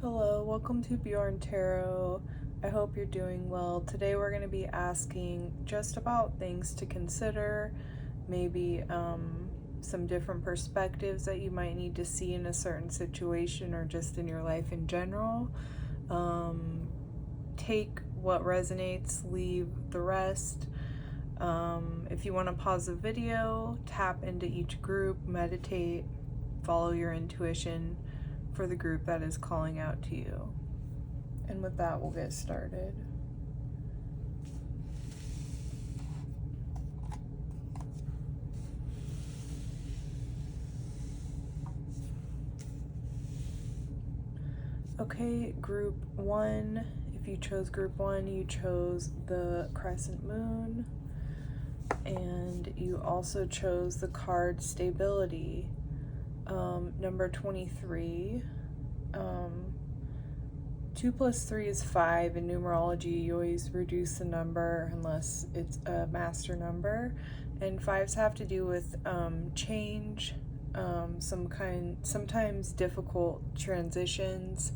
Hello, welcome to Bjorn Tarot. I hope you're doing well. Today we're going to be asking just about things to consider, maybe some different perspectives that you might need to see in a certain situation or just in your life in general. Take what resonates, leave the rest. If you want to pause the video, tap into each group, meditate, follow your intuition for the group that is calling out to you. And with that, we'll get started. Okay, group 1. If you chose group 1, you chose the crescent moon. And you also chose the card stability. Number 23. 2 plus 3 is 5. In numerology, you always reduce the number unless it's a master number. And 5s have to do with change, sometimes difficult transitions,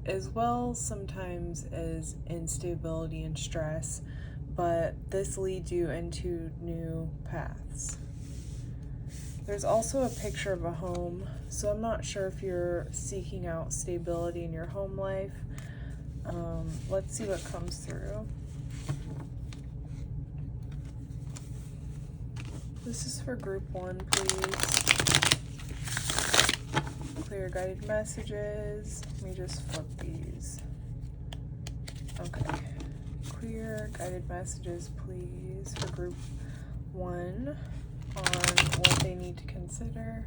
as well sometimes as instability and stress. But this leads you into new paths. There's also a picture of a home, so I'm not sure if you're seeking out stability in your home life. Let's see what comes through. This is for group 1, please. Clear guided messages. Let me just flip these. Okay. Clear guided messages, please, for group 1. On what they need to consider.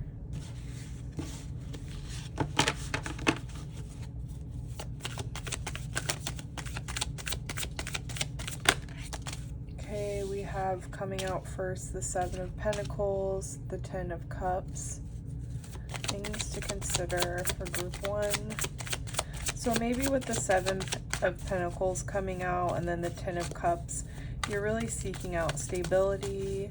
Okay, we have coming out first the 7 of Pentacles, the 10 of Cups. Things to consider for group 1. So maybe with the 7 of Pentacles coming out and then the 10 of Cups, you're really seeking out stability.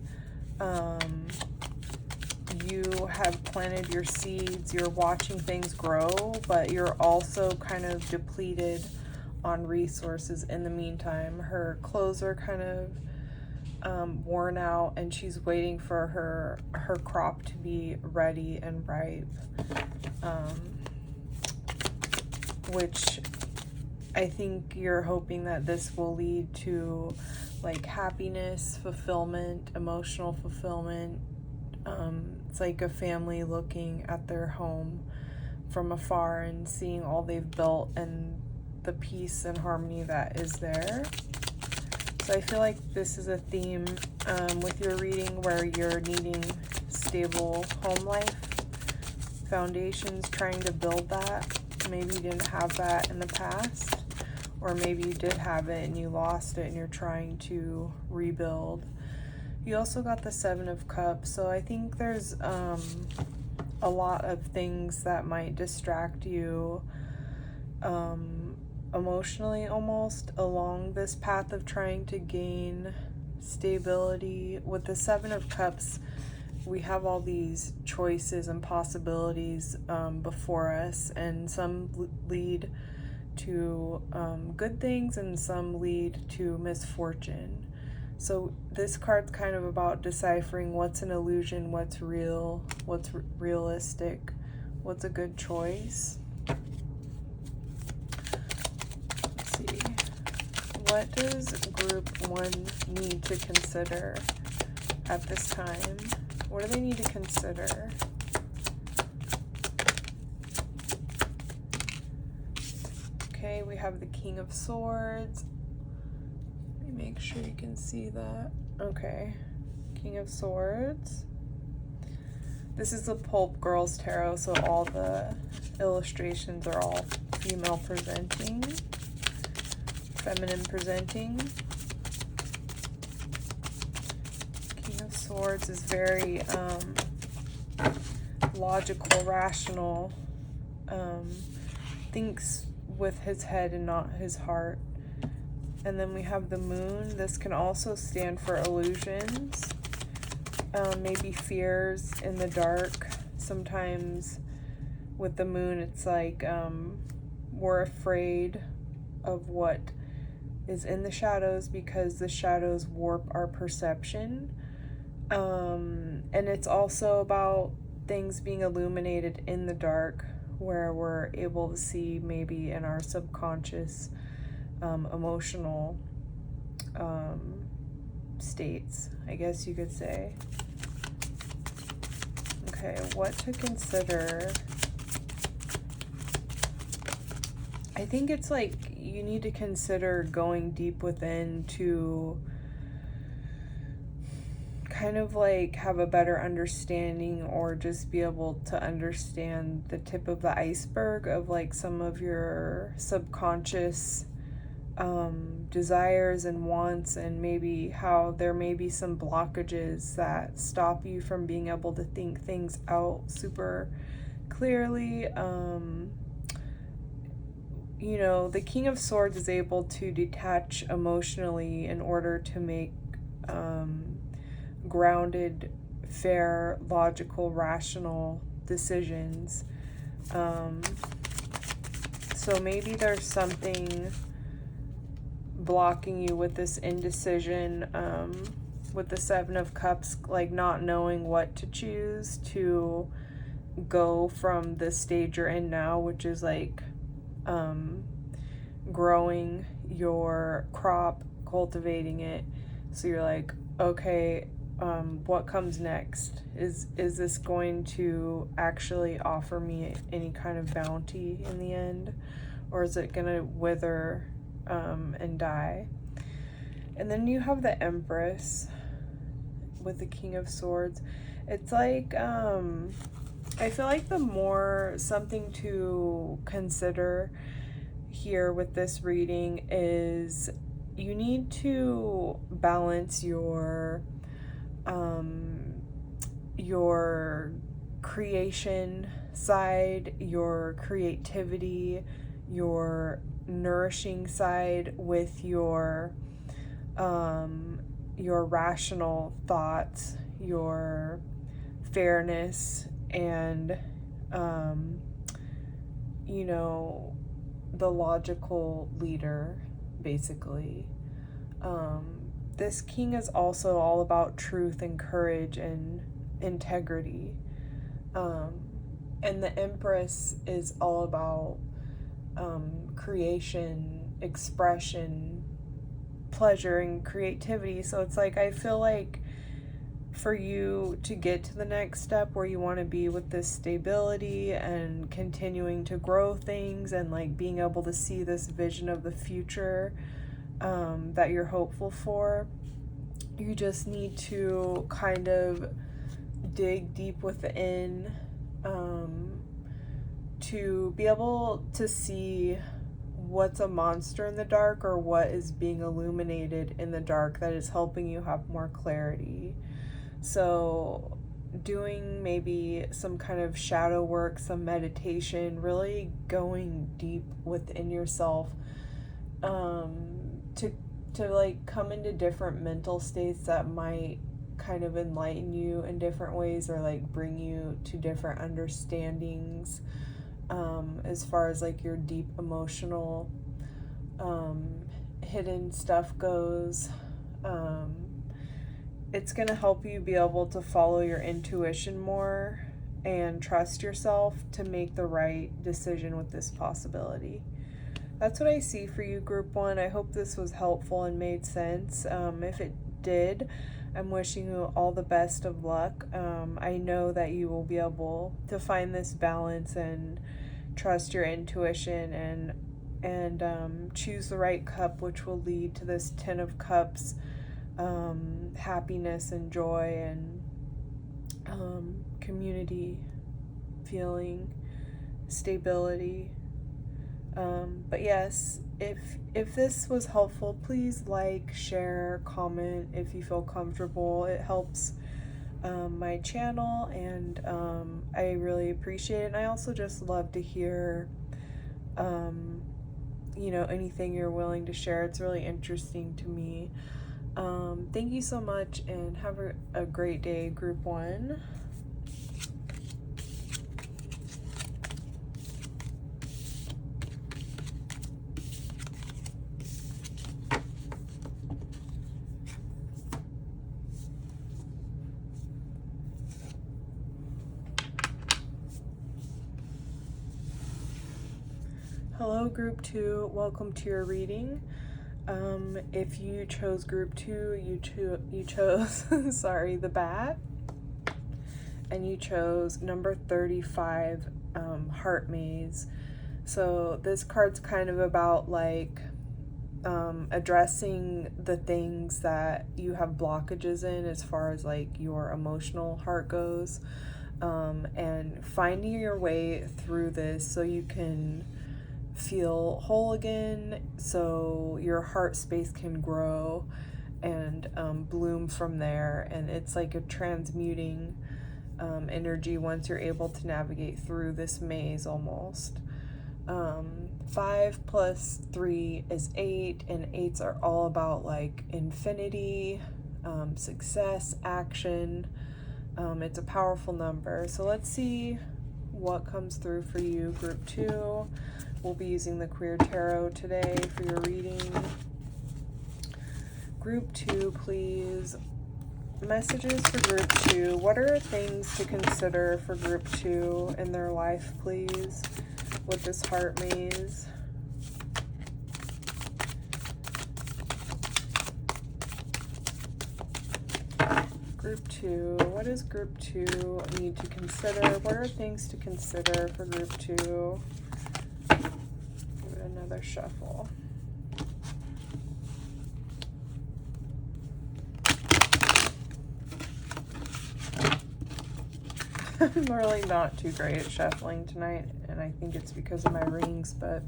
You have planted your seeds, you're watching things grow, but you're also kind of depleted on resources in the meantime. Her clothes are kind of worn out and she's waiting for her crop to be ready and ripe, which I think you're hoping that this will lead to like happiness, fulfillment, emotional fulfillment. It's like a family looking at their home from afar and seeing all they've built and the peace and harmony that is there. So I feel like this is a theme with your reading where you're needing stable home life, foundations, trying to build that. Maybe you didn't have that in the past, or maybe you did have it and you lost it and you're trying to rebuild. You also got the 7 of Cups, so I think there's a lot of things that might distract you emotionally almost along this path of trying to gain stability. With the 7 of Cups, we have all these choices and possibilities before us, and some lead to good things and some lead to misfortune. So this card's kind of about deciphering what's an illusion, what's real, what's realistic, what's a good choice. Let's see. What does group 1 need to consider at this time? What do they need to consider? Okay, we have the King of Swords. Let me make sure you can see that. Okay, King of Swords. This is the Pulp Girls Tarot, so all the illustrations are all female presenting, feminine presenting. King of Swords is very logical, rational, thinks with his head and not his heart. And then we have the Moon. This can also stand for illusions, maybe fears in the dark. Sometimes with the moon, it's like we're afraid of what is in the shadows because the shadows warp our perception. And it's also about things being illuminated in the dark, where we're able to see maybe in our subconscious emotional states, I guess you could say. Okay, what to consider? I think it's like you need to consider going deep within to kind of like have a better understanding, or just be able to understand the tip of the iceberg of like some of your subconscious desires and wants, and maybe how there may be some blockages that stop you from being able to think things out super clearly. You know, the King of Swords is able to detach emotionally in order to make grounded, fair, logical, rational decisions. So maybe there's something blocking you with this indecision, with the Seven of Cups, like not knowing what to choose to go from the stage you're in now, which is like growing your crop, cultivating it. So you're like, okay, what comes next? Is this going to actually offer me any kind of bounty in the end, or is it gonna wither and die? And then you have the Empress with the King of Swords. It's like I feel like the more something to consider here with this reading is you need to balance your creation side, your creativity, your nourishing side with your rational thoughts, your fairness, and you know, the logical leader, basically. This king is also all about truth and courage and integrity. And the Empress is all about creation, expression, pleasure, and creativity. So it's like, I feel like for you to get to the next step where you want to be with this stability and continuing to grow things and like being able to see this vision of the future that you're hopeful for, you just need to kind of dig deep within to be able to see what's a monster in the dark, or what is being illuminated in the dark that is helping you have more clarity. So doing maybe some kind of shadow work, some meditation, really going deep within yourself to like come into different mental states that might kind of enlighten you in different ways, or like bring you to different understandings as far as like your deep emotional hidden stuff goes. It's going to help you be able to follow your intuition more and trust yourself to make the right decision with this possibility. That's what I see for you, Group 1. I hope this was helpful and made sense. If it did, I'm wishing you all the best of luck. I know that you will be able to find this balance and trust your intuition and choose the right cup, which will lead to this Ten of Cups, happiness and joy and community feeling, stability. But yes, if this was helpful, please like, share, comment if you feel comfortable. It helps my channel, and I really appreciate it. And I also just love to hear you know, anything you're willing to share. It's really interesting to me. Thank you so much, and have a great day, Group 1. Hello, Group 2. Welcome to your reading. If you chose Group 2, you chose, sorry, the Bat. And you chose number 35, Heart Maze. So this card's kind of about like addressing the things that you have blockages in as far as like your emotional heart goes, and finding your way through this so you can feel whole again, so your heart space can grow and bloom from there. And it's like a transmuting energy once you're able to navigate through this maze almost. 5 plus 3 is 8, and 8s are all about like infinity, success, action. It's a powerful number. So let's see what comes through for you, Group 2. We'll be using the Queer Tarot today for your reading. Group 2, please. Messages for Group 2. What are things to consider for Group 2 in their life, please, with this heart maze? Group 2. What does Group 2 need to consider? What are things to consider for Group 2? Give it another shuffle. I'm really not too great at shuffling tonight, and I think it's because of my rings, but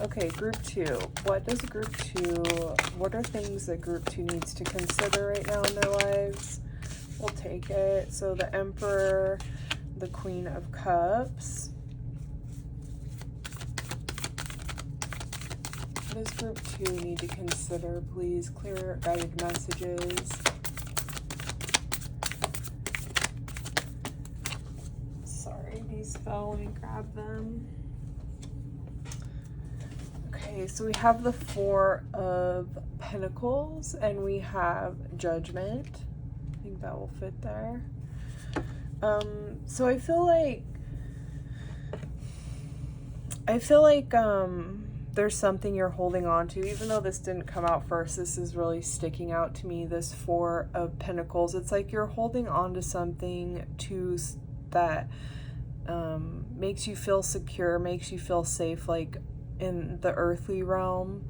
okay, Group 2. What are things that Group 2 needs to consider right now in their lives? We'll take it. So the Emperor, the Queen of Cups. What does Group 2 need to consider, please? Clear guided messages. These fell. Let me grab them. Okay, so we have the 4 of Pentacles and we have Judgment. I think that will fit there. So I feel like there's something you're holding on to, even though this didn't come out first. This is really sticking out to me, this 4 of Pentacles. It's like you're holding on to something that makes you feel secure, makes you feel safe, like in the earthly realm.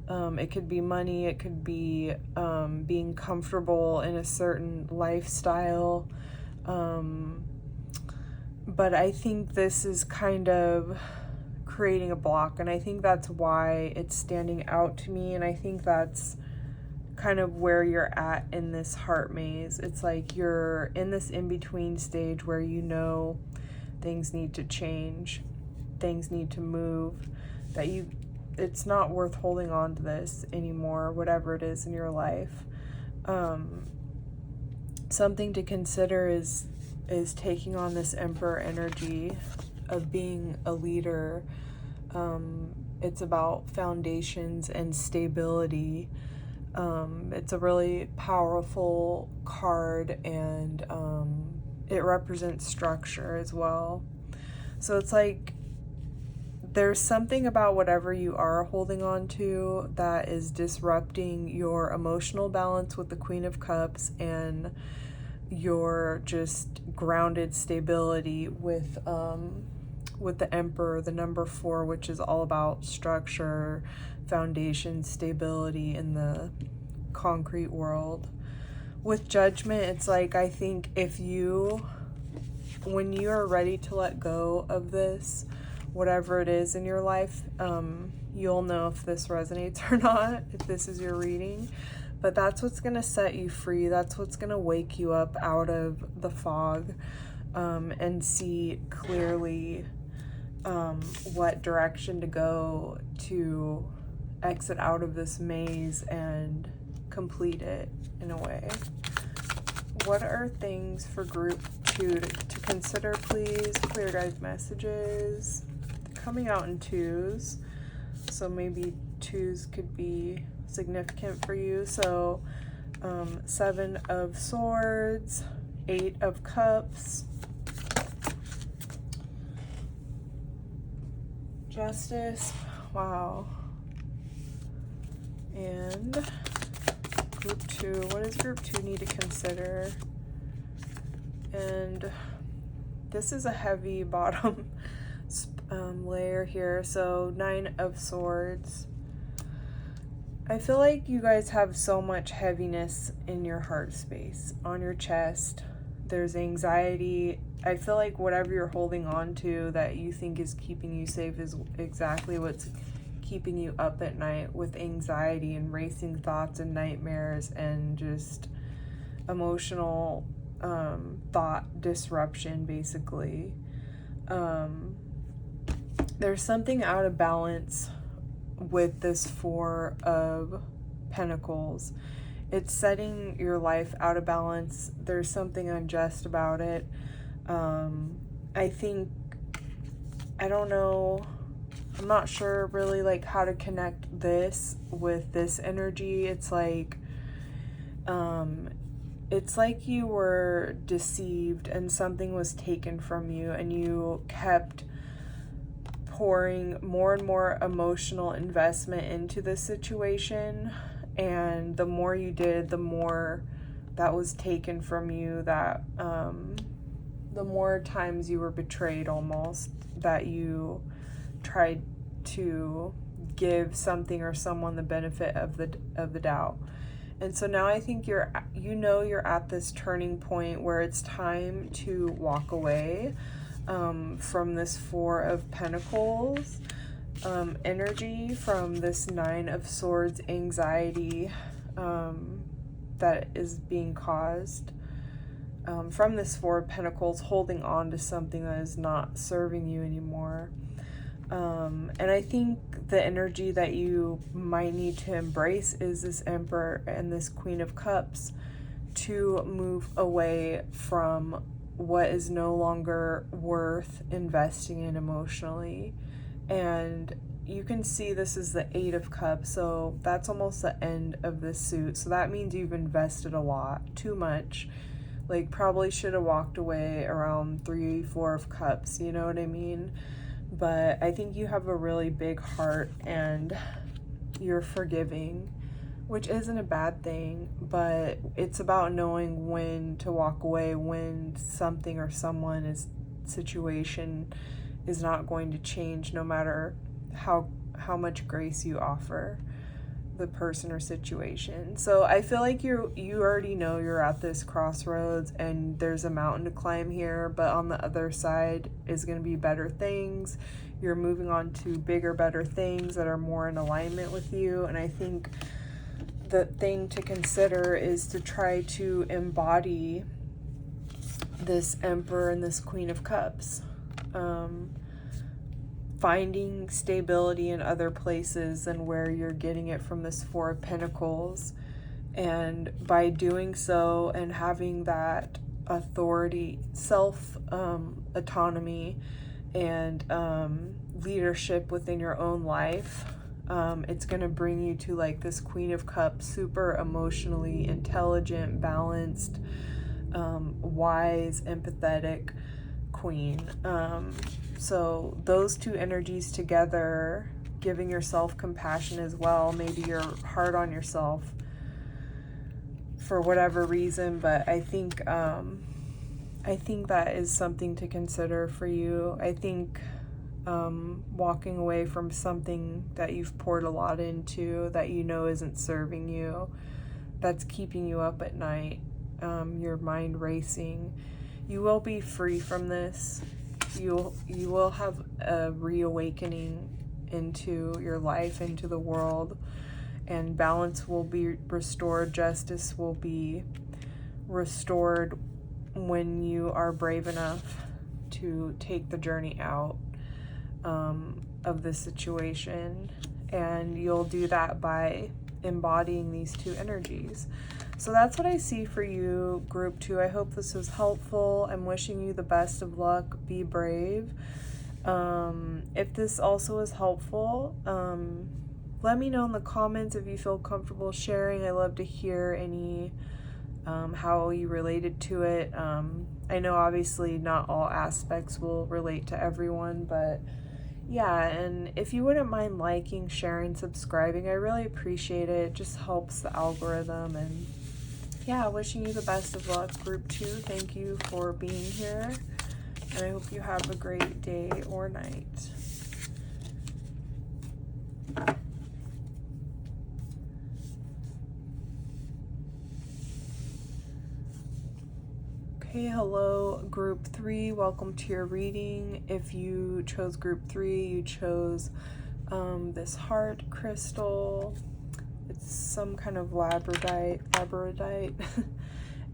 It could be money, it could be being comfortable in a certain lifestyle. But I think this is kind of creating a block, and I think that's why it's standing out to me, and I think that's kind of where you're at in this heart maze. It's like you're in this in-between stage where you know things need to change, things need to move, it's not worth holding on to this anymore, whatever it is in your life. Something to consider is taking on this Emperor energy of being a leader. It's about foundations and stability. It's a really powerful card, and it represents structure as well. So it's like there's something about whatever you are holding on to that is disrupting your emotional balance with the Queen of Cups and your just grounded stability with the Emperor, the number 4, which is all about structure, foundation, stability in the concrete world. With Judgment, it's like, I think when you are ready to let go of this, whatever it is in your life, you'll know if this resonates or not, if this is your reading. But that's what's going to set you free. That's what's going to wake you up out of the fog, and see clearly what direction to go to exit out of this maze and complete it in a way. What are things for Group 2 to consider, please? Clear guide messages. Coming out in 2s, so maybe 2s could be significant for you. So 7 of Swords, 8 of Cups, Justice. Wow. And group 2. What does group 2 need to consider? And this is a heavy bottom layer here. So 9 of Swords. I feel like you guys have so much heaviness in your heart space, on your chest. There's anxiety. I feel like whatever you're holding on to that you think is keeping you safe is exactly what's keeping you up at night, with anxiety and racing thoughts and nightmares and just emotional thought disruption, basically. There's something out of balance with this 4 of Pentacles. It's setting your life out of balance. There's something unjust about it. I think, I don't know, I'm not sure really like how to connect this with this energy. It's like you were deceived and something was taken from you, and you kept pouring more and more emotional investment into this situation, and the more you did, the more that was taken from you, that the more times you were betrayed, almost, that you tried to give something or someone the benefit of the doubt. And so now I think you're at this turning point where it's time to walk away from this 4 of Pentacles energy, from this 9 of Swords anxiety that is being caused from this 4 of Pentacles, holding on to something that is not serving you anymore. And I think the energy that you might need to embrace is this Emperor and this Queen of Cups, to move away from what is no longer worth investing in emotionally. And you can see this is the 8 of Cups, so that's almost the end of this suit. So that means you've invested a lot, too much. Like, probably should have walked away around 3, 4 of Cups, you know what I mean? But I think you have a really big heart and you're forgiving, which isn't a bad thing, but it's about knowing when to walk away, when something or someone situation is not going to change, no matter how much grace you offer the person or situation. So I feel like you already know you're at this crossroads and there's a mountain to climb here, but on the other side is going to be better things. You're moving on to bigger, better things that are more in alignment with you. And I think the thing to consider is to try to embody this Emperor and this Queen of Cups. Finding stability in other places than where you're getting it from this 4 of Pentacles. And by doing so and having that authority, autonomy, and leadership within your own life, it's going to bring you to like this Queen of Cups, super emotionally intelligent, balanced, wise, empathetic queen. So those two energies together, giving yourself compassion as well. Maybe you're hard on yourself for whatever reason, but I think that is something to consider for you. I think walking away from something that you've poured a lot into, that you know isn't serving you, that's keeping you up at night, your mind racing. You will be free from this. You will have a reawakening into your life, into the world, and balance will be restored. Justice will be restored when you are brave enough to take the journey out of this situation. And you'll do that by embodying these two energies. So that's what I see for you, Group 2. I hope this was helpful. I'm wishing you the best of luck. Be brave. If this also is helpful, let me know in the comments if you feel comfortable sharing. I love to hear any how you related to it. I know obviously not all aspects will relate to everyone, but yeah, and if you wouldn't mind liking, sharing, subscribing, I really appreciate it. It just helps the algorithm. And yeah, wishing you the best of luck, Group 2. Thank you for being here, and I hope you have a great day or night. Okay, hello, Group 3. Welcome to your reading. If you chose Group 3, you chose this heart crystal. It's some kind of labradorite.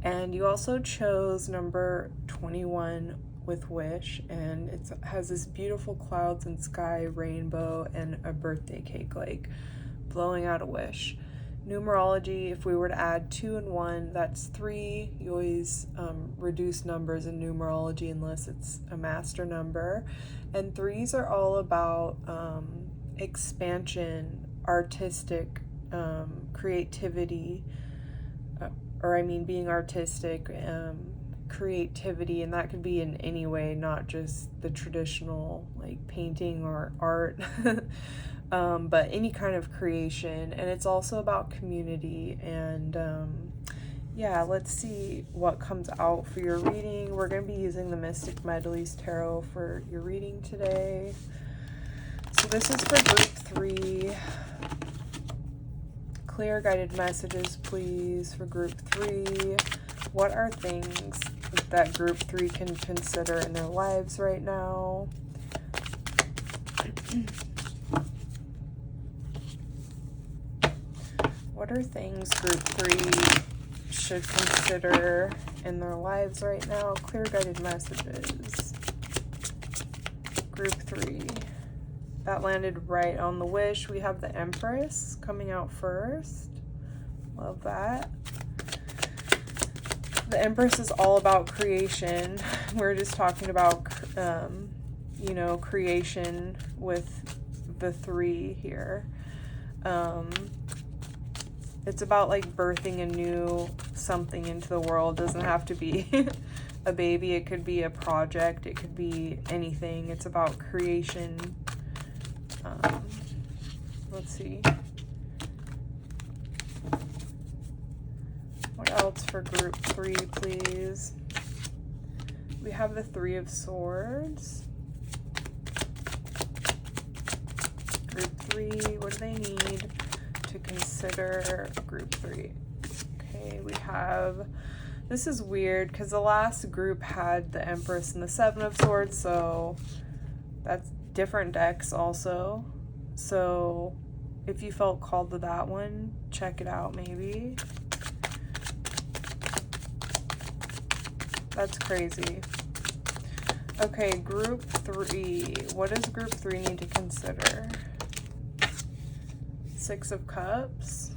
And you also chose number 21 with wish, and it has this beautiful clouds and sky, rainbow, and a birthday cake, like blowing out a wish. Numerology, if we were to add 2 and 1, that's 3. You always reduce numbers in numerology unless it's a master number. And 3s are all about expansion, artistic, creativity, being artistic, creativity, and that could be in any way, not just the traditional like painting or art. But any kind of creation. And it's also about community. And yeah, let's see what comes out for your reading. We're going to be using the Mystic Medleys Tarot for your reading today. So this is for Group 3. Clear guided messages, please, for Group 3. What are things that Group 3 can consider in their lives right now? What are things Group 3 should consider in their lives right now? Clear guided messages. Group 3. That landed right on the wish. We have the Empress coming out first. Love that. The Empress is all about creation. We're just talking about, creation with the 3 here. It's about like birthing a new something into the world. It doesn't have to be a baby. It could be a project. It could be anything. It's about creation. Let's see. What else for Group 3, please? We have the 3 of Swords. Group 3, what do they need to consider? Group 3. Okay, we have, this is weird because the last group had the Empress and the 7 of Swords, so that's different decks also. So if you felt called to that one, check it out maybe. That's crazy. Okay, Group 3. What does Group 3 need to consider? 6 of Cups.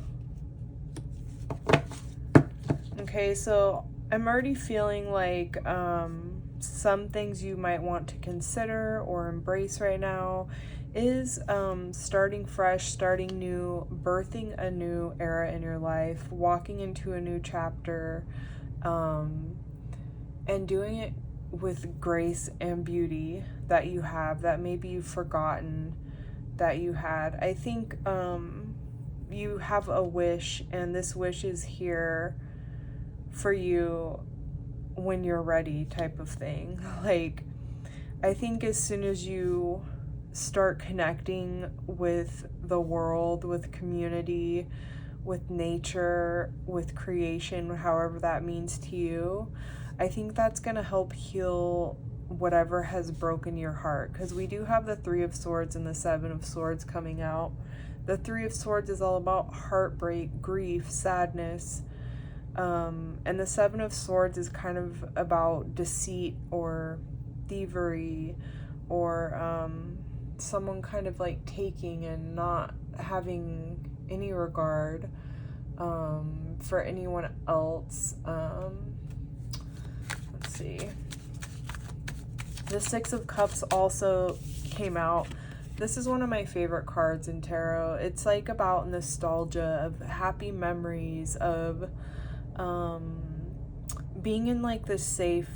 Okay, so I'm already feeling like some things you might want to consider or embrace right now is starting fresh, starting new, birthing a new era in your life, walking into a new chapter, and doing it with grace and beauty that you have, that maybe you've forgotten that you had. I think you have a wish, and this wish is here for you when you're ready, type of thing. Like, I think as soon as you start connecting with the world, with community, with nature, with creation, however that means to you, I think that's going to help heal whatever has broken your heart. Because we do have the 3 of Swords and the 7 of Swords coming out. The 3 of Swords is all about heartbreak, grief, sadness. And the 7 of Swords is kind of about deceit or thievery, or someone kind of like taking and not having any regard for anyone else. Let's see. The 6 of Cups also came out. This is one of my favorite cards in tarot. It's like about nostalgia, of happy memories, of being in like this safe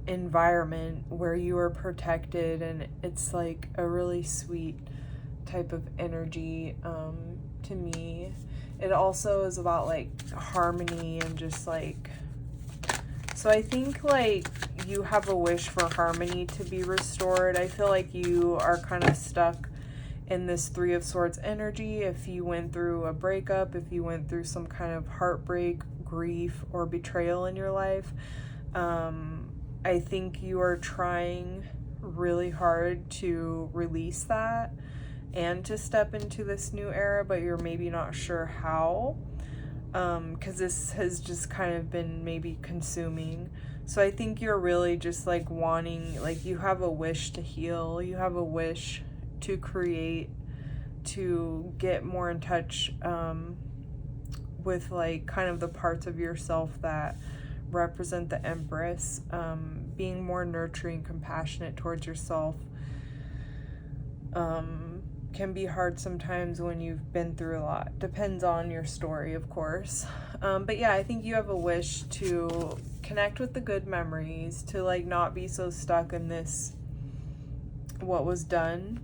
environment where you are protected, and it's like a really sweet type of energy to me. It also is about like harmony and just like, so I think like you have a wish for harmony to be restored. I feel like you are kind of stuck in this Three of Swords energy. If you went through a breakup, if you went through some kind of heartbreak, grief, or betrayal in your life, I think you are trying really hard to release that and to step into this new era, but you're maybe not sure how, because this has just kind of been maybe consuming. So I think you're really just like wanting, like you have a wish to heal, you have a wish to create, to get more in touch with like kind of the parts of yourself that represent the Empress, being more nurturing, compassionate towards yourself. Can be hard sometimes when you've been through a lot. Depends on your story, of course. But yeah, I think you have a wish to connect with the good memories, to like not be so stuck in this, what was done.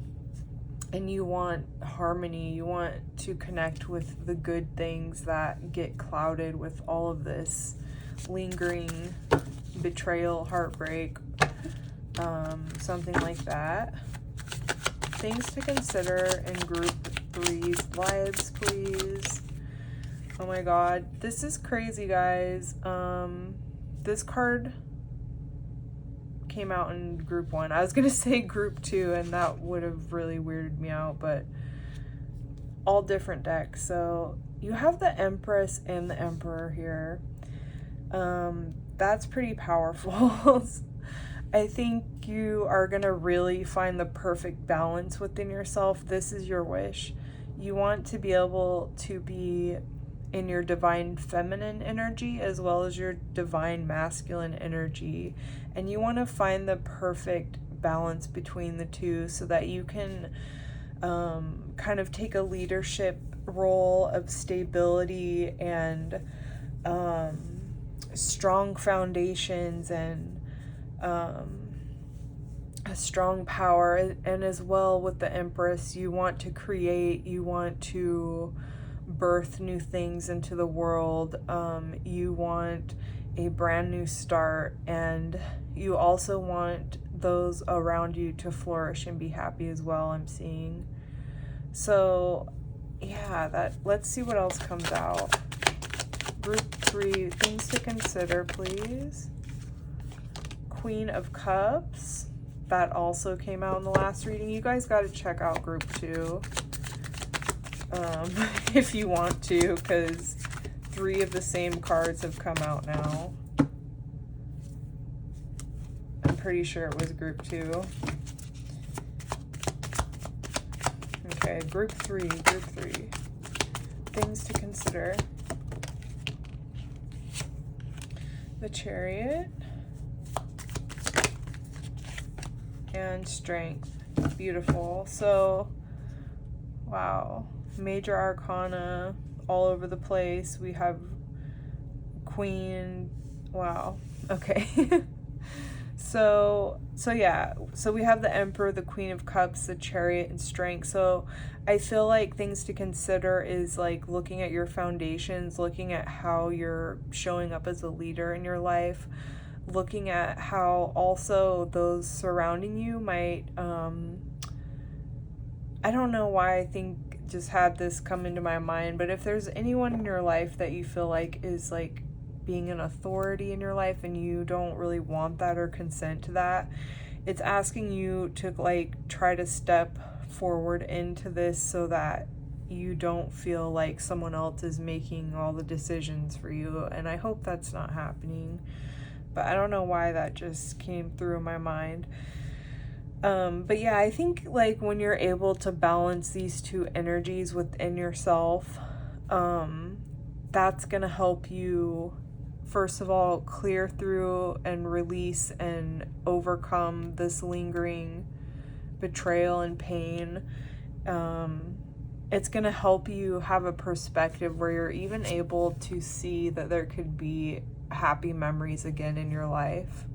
And you want harmony, you want to connect with the good things that get clouded with all of this lingering betrayal, heartbreak, something like that. Things to consider in group 3's lives, please. Oh my god, this is crazy, guys. This card came out in group 1. I was gonna say group 2, and that would have really weirded me out, but all different decks. So you have the Empress and the Emperor here. That's pretty powerful. I think you are gonna really find the perfect balance within yourself. This is your wish. You want to be able to be in your divine feminine energy as well as your divine masculine energy, and you want to find the perfect balance between the two so that you can kind of take a leadership role of stability and strong foundations and a strong power. And as well with the Empress, you want to create, you want to birth new things into the world, you want a brand new start, and you also want those around you to flourish and be happy as well, I'm seeing. So yeah, let's see what else comes out. Group 3, things to consider, please. Queen of Cups, that also came out in the last reading. You guys got to check out group 2 if you want to, because 3 of the same cards have come out now. I'm pretty sure it was group 2. Okay, group 3. Things to consider. The Chariot and Strength. Beautiful. So, wow. Major Arcana all over the place. We have Queen. Wow. Okay. So yeah. So we have the Emperor, the Queen of Cups, the Chariot, and Strength. So I feel like things to consider is like looking at your foundations, looking at how you're showing up as a leader in your life, looking at how also those surrounding you might, I don't know why I think just had this come into my mind, but if there's anyone in your life that you feel like is like being an authority in your life and you don't really want that or consent to that, it's asking you to like try to step forward into this so that you don't feel like someone else is making all the decisions for you. And I hope that's not happening, but I don't know why that just came through my mind. But yeah, I think like when you're able to balance these two energies within yourself, that's gonna help you, first of all, clear through and release and overcome this lingering betrayal and pain. It's gonna help you have a perspective where you're even able to see that there could be happy memories again in your life.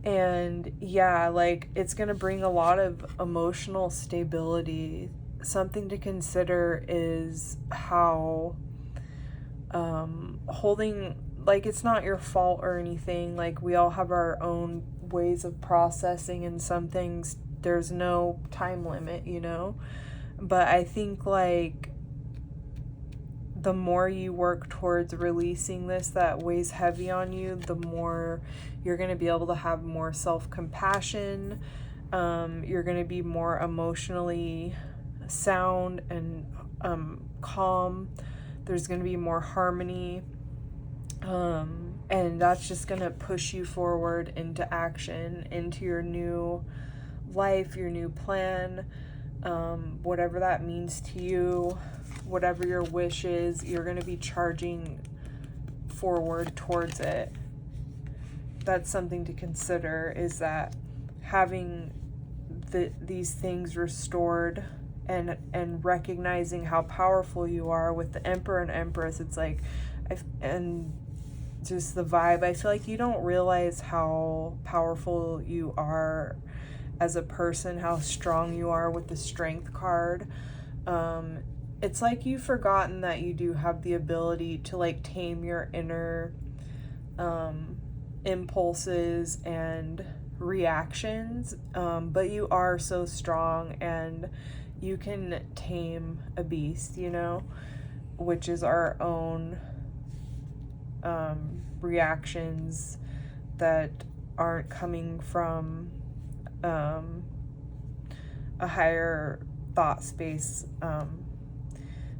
And yeah, like, it's going to bring a lot of emotional stability. Something to consider is how holding, like, it's not your fault or anything. Like, we all have our own ways of processing, and some things there's no time limit, you know? But I think, like, the more you work towards releasing this that weighs heavy on you, the more you're going to be able to have more self-compassion. You're going to be more emotionally sound and calm. There's going to be more harmony. And that's just going to push you forward into action, into your new life, your new plan, whatever that means to you. Whatever your wish is, you're going to be charging forward towards it. That's something to consider, is that having these things restored and recognizing how powerful you are with the Emperor and Empress. It's like, and just the vibe, I feel like you don't realize how powerful you are as a person, how strong you are with the Strength card. It's like you've forgotten that you do have the ability to, like, tame your inner impulses and reactions, but you are so strong, and you can tame a beast, you know, which is our own reactions that aren't coming from a higher thought space.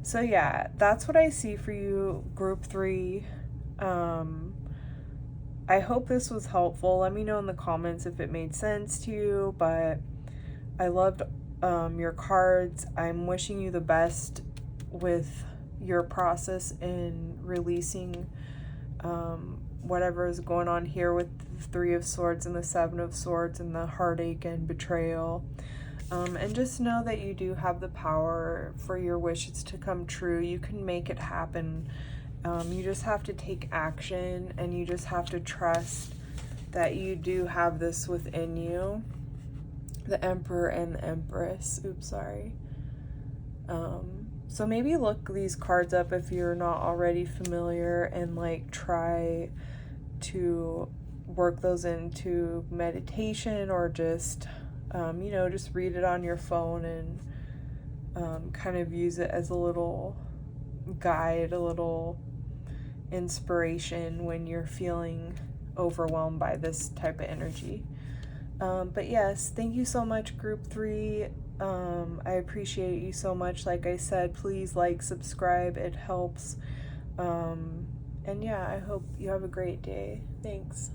So yeah, that's what I see for you, group 3. I hope this was helpful. Let me know in the comments if it made sense to you, but I loved your cards. I'm wishing you the best with your process in releasing whatever is going on here with the 3 of Swords and the 7 of Swords and the heartache and betrayal. And just know that you do have the power for your wishes to come true. You can make it happen. You just have to take action, and you just have to trust that you do have this within you. The Emperor and the Empress. Oops, sorry. So maybe look these cards up if you're not already familiar, and, like, try to work those into meditation, or just you know, just read it on your phone and kind of use it as a little guide, a little inspiration when you're feeling overwhelmed by this type of energy. But yes, thank you so much, group 3. I appreciate you so much. Like I said, please like, subscribe, it helps. And yeah, I hope you have a great day. Thanks.